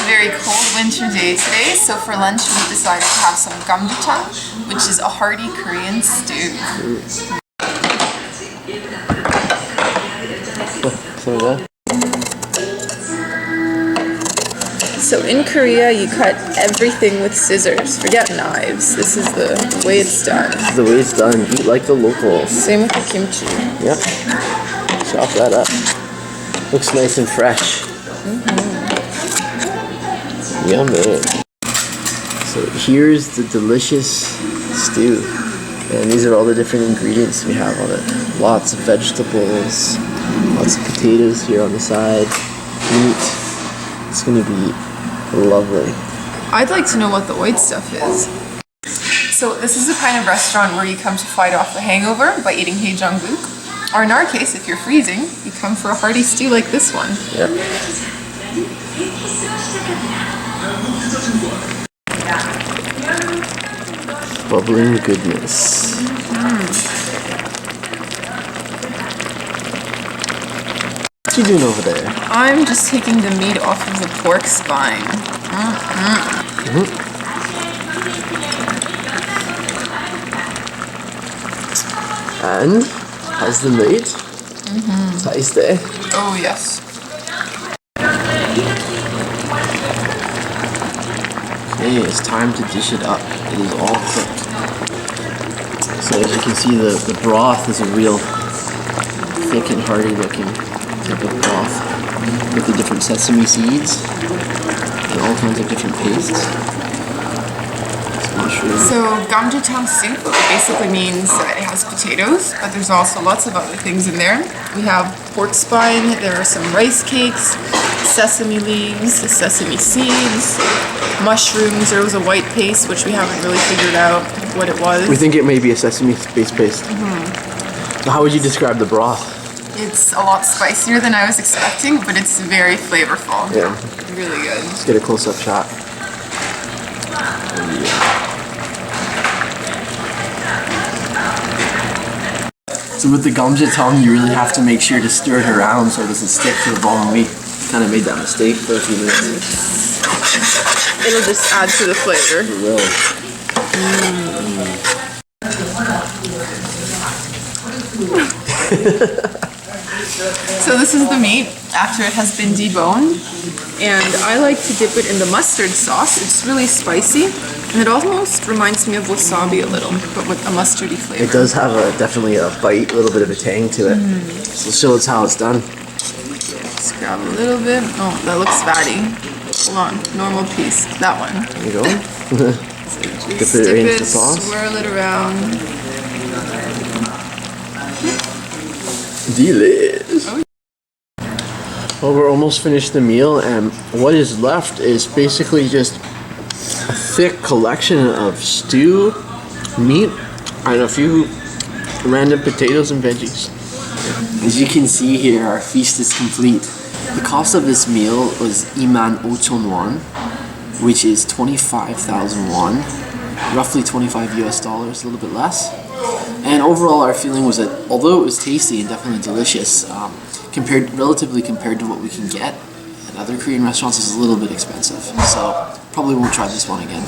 very cold winter day today, so for lunch we decided to have some Gamjatang, which is a hearty Korean stew. So in Korea, you cut everything with scissors. Forget knives. This is the way it's done. This is the way it's done. Eat like the locals. Same with the kimchi. Yep. Chop that up. Looks nice and fresh. Yummy. So here's the delicious stew. And these are all the different ingredients we have on it. Lots of vegetables, lots of potatoes here on the side, meat. It's gonna be lovely. I'd like to know what the white stuff is. So this is the kind of restaurant where you come to fight off the hangover by eating haejanguk. Or in our case, if you're freezing, you come for a hearty stew like this one. Yep. Bubbling goodness. What you doing over there? I'm just taking the meat off of the pork spine. And how's the meat? Tasty. Oh yes. Okay, it's time to dish it up. It is all cooked. So as you can see, the broth is a real thick and hearty looking type of broth with the different sesame seeds and all kinds of different pastes. So Gamjatang soup basically means that it has potatoes, but there's also lots of other things in there. We have pork spine, there are some rice cakes, sesame leaves, sesame seeds, mushrooms. There was a white paste which we haven't really figured out what it was. We think it may be a sesame-based paste. So how would you describe the broth? It's a lot spicier than I was expecting, but it's very flavorful. Yeah. Really good. Let's get a close-up shot. So with the gamjatang, you really have to make sure to stir it around so it doesn't stick to the bottom. We kind of made that mistake for a few minutes. It'll just add to the flavor. It will. So this is the meat after it has been deboned, and I like to dip it in the mustard sauce. It's really spicy, and it almost reminds me of wasabi a little, but with a mustardy flavor. It does have definitely a bite, a little bit of a tang to it. So show us how it's done. Just grab a little bit. Oh, that looks fatty. Hold on, normal piece. That one. There you go. So Dip it right into the sauce. Swirl it around. Delish. Well, we're almost finished the meal, and what is left is basically just a thick collection of stew, meat, and a few random potatoes and veggies. As you can see here, our feast is complete. The cost of this meal was 25,000 won, which is 25,000 won, roughly $25 US, a little bit less. And overall, our feeling was that although it was tasty and definitely delicious, relatively compared to what we can get at other Korean restaurants, it's a little bit expensive. So probably won't try this one again.